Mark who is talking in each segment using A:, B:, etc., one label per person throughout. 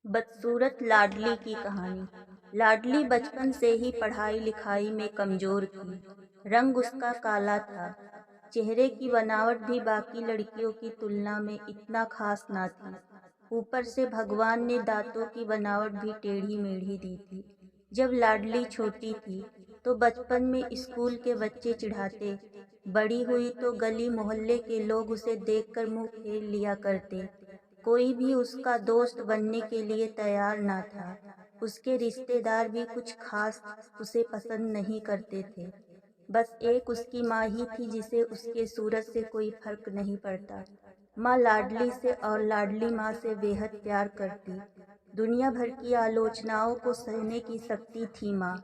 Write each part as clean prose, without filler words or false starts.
A: बदसूरत लाडली की कहानी। लाडली बचपन से ही पढ़ाई लिखाई में कमजोर थी। रंग उसका काला था। चेहरे की बनावट भी बाकी लड़कियों की तुलना में इतना खास ना थी। ऊपर से भगवान ने दांतों की बनावट भी टेढ़ी मेढ़ी दी थी। जब लाडली छोटी थी तो बचपन में स्कूल के बच्चे चिढ़ाते। बड़ी हुई तो गली मोहल्ले के लोग उसे देखकर मुंह फेर लिया करते। कोई भी उसका दोस्त बनने के लिए तैयार ना था। उसके रिश्तेदार भी कुछ खास उसे पसंद नहीं करते थे। बस एक उसकी माँ ही थी जिसे उसके सूरत से कोई फर्क नहीं पड़ता। माँ लाडली से और लाडली माँ से बेहद प्यार करती। दुनिया भर की आलोचनाओं को सहने की शक्ति थी माँ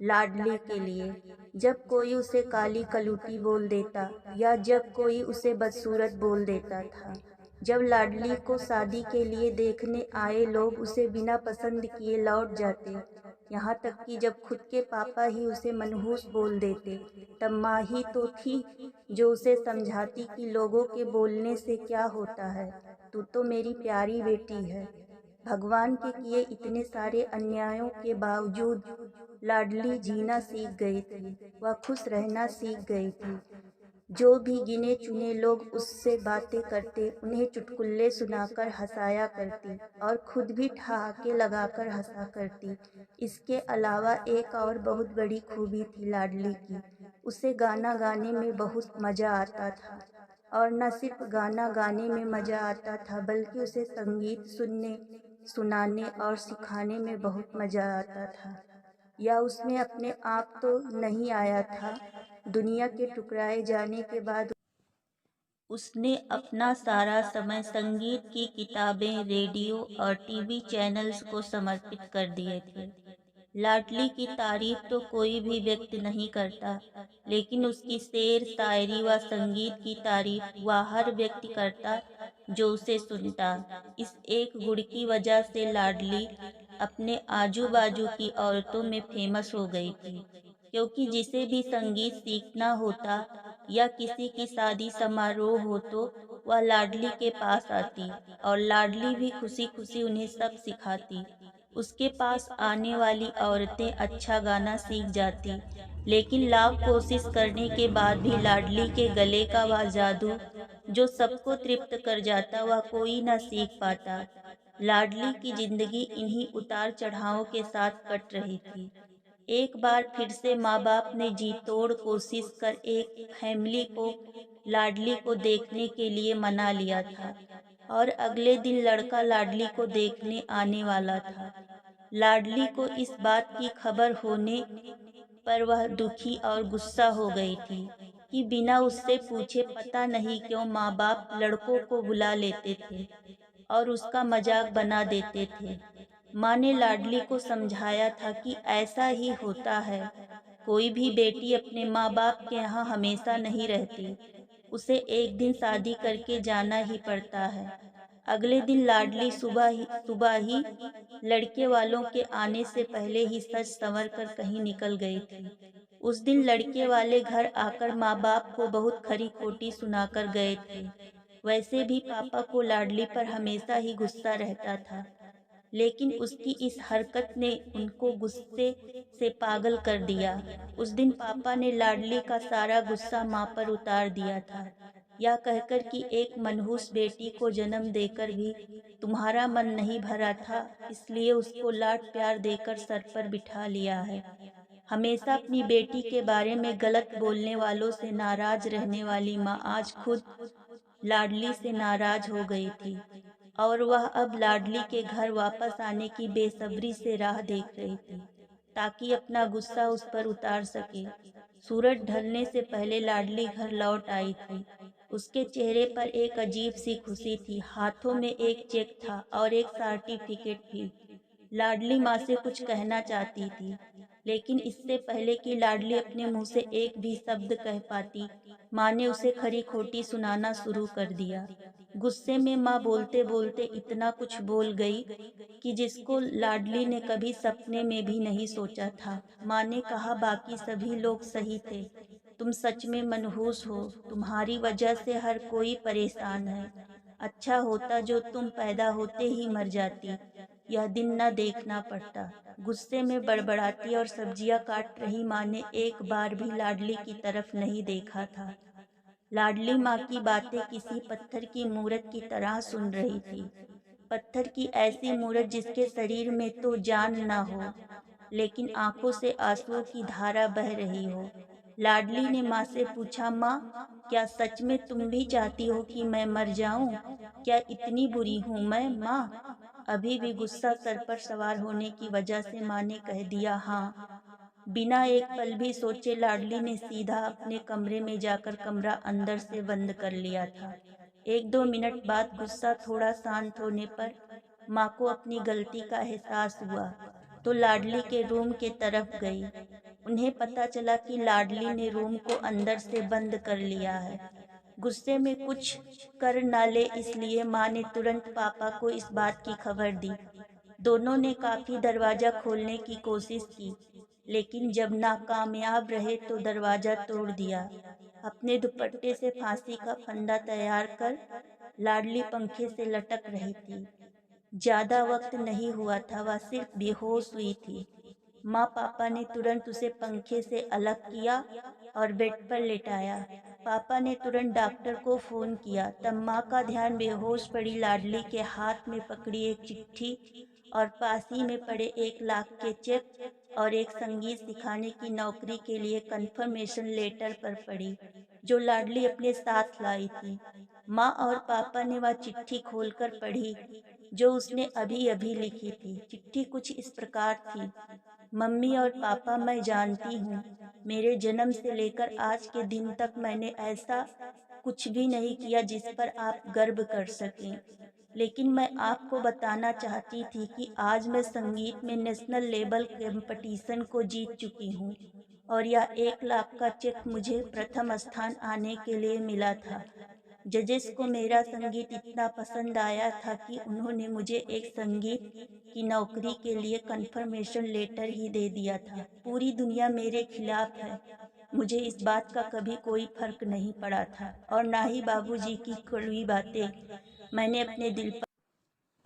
A: लाडली के लिए। जब कोई उसे काली कलूटी बोल देता या जब कोई उसे बदसूरत बोल देता था। जब लाडली को शादी के लिए देखने आए लोग उसे बिना पसंद किए लौट जाते। यहाँ तक कि जब खुद के पापा ही उसे मनहूस बोल देते, तब माँ ही तो थी जो उसे समझाती कि लोगों के बोलने से क्या होता है, तू तो मेरी प्यारी बेटी है। भगवान के किए इतने सारे अन्यायों के बावजूद लाडली जीना सीख गई थी। वह खुश रहना सीख गई थी। जो भी गिने चुने लोग उससे बातें करते उन्हें चुटकुल्ले सुनाकर हंसाया करती और खुद भी ठहाके लगाकर हंसा करती। इसके अलावा एक और बहुत बड़ी खूबी थी लाडली की। उसे गाना गाने में बहुत मज़ा आता था। और न सिर्फ गाना गाने में मज़ा आता था बल्कि उसे संगीत सुनने, सुनाने और सिखाने में बहुत मज़ा आता था। या उसमें अपने आप तो नहीं आया था। दुनिया के ठुकराए जाने के बाद उसने अपना सारा समय संगीत की किताबें, रेडियो और टीवी चैनल्स को समर्पित कर दिए थे। लाडली की तारीफ तो कोई भी व्यक्ति नहीं करता, लेकिन उसकी शेर, शायरी व संगीत की तारीफ वह हर व्यक्ति करता जो उसे सुनता। इस एक गुण की वजह से लाडली अपने आजू बाजू की औरतों में फेमस हो गई थी, क्योंकि जिसे भी संगीत सीखना होता या किसी की शादी समारोह हो तो वह लाडली के पास आती और लाडली भी खुशी खुशी उन्हें सब सिखाती। उसके पास आने वाली औरतें अच्छा गाना सीख जाती, लेकिन लाख कोशिश करने के बाद भी लाडली के गले का वह जादू जो सबको तृप्त कर जाता वह कोई न सीख पाता। लाडली की जिंदगी इन्हीं उतार चढ़ावों के साथ कट रही थी। एक बार फिर से माँ बाप ने जी तोड़ कोशिश कर एक फैमिली को लाडली को देखने के लिए मना लिया था और अगले दिन लड़का लाडली को देखने आने वाला था। लाडली को इस बात की खबर होने पर वह दुखी और गुस्सा हो गई थी कि बिना उससे पूछे पता नहीं क्यों माँ बाप लड़कों को बुला लेते थे और उसका मजाक बना देते थे। माँ ने लाडली को समझाया था कि ऐसा ही होता है, कोई भी बेटी अपने माँ बाप के यहाँ हमेशा नहीं रहती, उसे एक दिन शादी करके जाना ही पड़ता है। अगले दिन लाडली सुबह ही लड़के वालों के आने से पहले ही सज संवर कर कहीं निकल गई थी। उस दिन लड़के वाले घर आकर माँ बाप को बहुत खरी खोटी सुनाकर गए थे। वैसे भी पापा को लाडली पर हमेशा ही गुस्सा रहता था, लेकिन उसकी इस हरकत ने उनको गुस्से से पागल कर दिया। उस दिन पापा ने लाडली का सारा गुस्सा माँ पर उतार दिया था, यह कहकर कि एक मनहूस बेटी को जन्म देकर भी तुम्हारा मन नहीं भरा था, इसलिए उसको लाड प्यार देकर सर पर बिठा लिया है। हमेशा अपनी बेटी के बारे में गलत बोलने वालों से नाराज रहने वाली माँ आज खुद लाडली से नाराज हो गई थी और वह अब लाडली के घर वापस आने की बेसब्री से राह देख रही थी ताकि अपना गुस्सा उस पर उतार सके। सूरज ढलने से पहले लाडली घर लौट आई थी। उसके चेहरे पर एक अजीब सी खुशी थी। हाथों में एक चेक था और एक सर्टिफिकेट भी। लाडली माँ से कुछ कहना चाहती थी, लेकिन इससे पहले कि लाडली अपने मुंह से एक भी शब्द कह पाती, माँ ने उसे खरी खोटी सुनाना शुरू कर दिया। गुस्से में माँ बोलते बोलते इतना कुछ बोल गई कि जिसको लाडली ने कभी सपने में भी नहीं सोचा था। माँ ने कहा, बाकी सभी लोग सही थे, तुम सच में मनहूस हो, तुम्हारी वजह से हर कोई परेशान है। अच्छा होता जो तुम पैदा होते ही मर जाती। यह दिन न देखना पड़ता। गुस्से में बड़बड़ाती और सब्जियां काट रही माँ ने एक बार भी लाडली की तरफ नहीं देखा था। लाडली माँ की बातें किसी पत्थर की मूरत की तरह सुन रही थी। पत्थर की ऐसी मूरत जिसके शरीर में तो जान न हो, लेकिन आंखों से आंसुओं की धारा बह रही हो। लाडली ने माँ से पूछा, माँ, क्या सच में तुम भी चाहती हो कि मैं मर जाऊं? क्या इतनी बुरी हूं मैं, माँ? अभी भी गुस्सा सर पर सवार होने की वजह से माँ ने कह दिया, हाँ। बिना एक पल भी सोचे लाडली ने सीधा अपने कमरे में जाकर कमरा अंदर से बंद कर लिया था। 1-2 मिनट बाद गुस्सा थोड़ा शांत होने पर माँ को अपनी गलती का एहसास हुआ, तो लाडली के रूम के तरफ गई। उन्हें पता चला कि लाडली ने रूम को अंदर से बंद कर लिया है। गुस्से में कुछ कर ना ले इसलिए माँ ने तुरंत पापा को इस बात की खबर दी। दोनों ने काफी दरवाजा खोलने की कोशिश की, लेकिन जब नाकामयाब रहे तो दरवाजा तोड़ दिया। अपने दुपट्टे से फांसी का फंदा तैयार कर लाडली पंखे से लटक रही थी। ज्यादा वक्त नहीं हुआ था, वह सिर्फ बेहोश हुई थी। माँ पापा ने तुरंत उसे पंखे से अलग किया और बेड पर लेटाया। पापा ने तुरंत डॉक्टर को फ़ोन किया। तब माँ का ध्यान बेहोश पड़ी लाडली के हाथ में पकड़ी एक चिट्ठी और पास ही में पड़े 1 लाख के चेक और एक संगीत सिखाने की नौकरी के लिए कन्फर्मेशन लेटर पर पड़ी, जो लाडली अपने साथ लाई थी। माँ और पापा ने वह चिट्ठी खोलकर पढ़ी, जो उसने अभी-अभी लिखी थी। चिट्ठी कुछ इस प्रकार थी, मम्मी और पापा, मैं जानती हूँ, मेरे जन्म से लेकर आज के दिन तक मैंने ऐसा कुछ भी नहीं किया जिस पर आप गर्व कर सकें। लेकिन मैं आपको बताना चाहती थी कि आज मैं संगीत में नेशनल लेवल कंपटीशन को जीत चुकी हूँ और यह 1 लाख का चेक मुझे प्रथम स्थान आने के लिए मिला था। जजेस को मेरा संगीत इतना पसंद आया था कि उन्होंने मुझे एक संगीत की नौकरी के लिए कन्फर्मेशन लेटर ही दे दिया था। पूरी दुनिया मेरे खिलाफ है। मुझे इस बात का कभी कोई फर्क नहीं पड़ा था और ना ही बाबूजी की कड़वी बातें। मैंने अपने दिल पर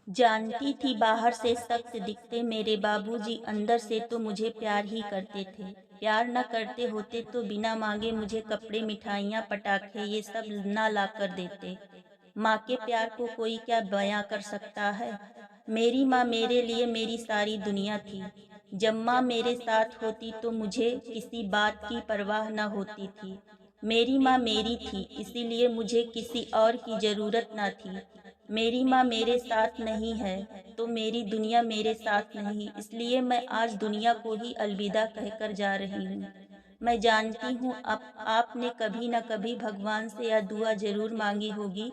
A: जानती थी, बाहर से सख्त दिखते मेरे बाबूजी अंदर से तो मुझे प्यार ही करते थे। प्यार न करते होते तो बिना मांगे मुझे कपड़े, मिठाइयाँ, पटाखे ये सब ना ला कर देते। माँ के प्यार को कोई क्या बयां कर सकता है। मेरी माँ मेरे लिए मेरी सारी दुनिया थी। जब माँ मेरे साथ होती तो मुझे किसी बात की परवाह न होती थी। मेरी माँ मेरी थी, इसीलिए मुझे किसी और की ज़रूरत न थी। मेरी माँ मेरे साथ नहीं है तो मेरी दुनिया मेरे साथ नहीं, इसलिए मैं आज दुनिया को ही अलविदा कहकर जा रही हूँ। मैं जानती हूँ आपने कभी न कभी भगवान से यह दुआ ज़रूर मांगी होगी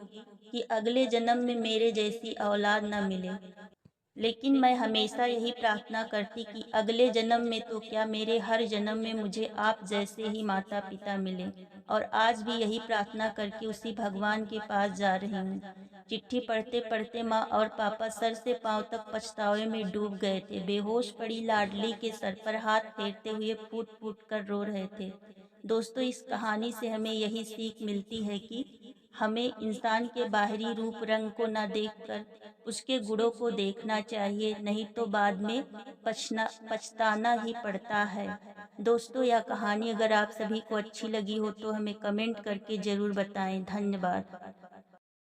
A: कि अगले जन्म में मेरे जैसी औलाद न मिले। लेकिन मैं हमेशा यही प्रार्थना करती कि अगले जन्म में तो क्या, मेरे हर जन्म में मुझे आप जैसे ही माता पिता मिलें। और आज भी यही प्रार्थना करके उसी भगवान के पास जा रही हूँ। चिट्ठी पढ़ते पढ़ते माँ और पापा सर से पांव तक पछतावे में डूब गए थे। बेहोश पड़ी लाडली के सर पर हाथ फेरते हुए फूट फूट कर रो रहे थे। दोस्तों, इस कहानी से हमें यही सीख मिलती है कि हमें इंसान के बाहरी रूप रंग को न देखकर उसके गुणों को देखना चाहिए, नहीं तो बाद में पछताना ही पड़ता है। दोस्तों, यह कहानी अगर आप सभी को अच्छी लगी हो तो हमें कमेंट करके ज़रूर बताएं। धन्यवाद।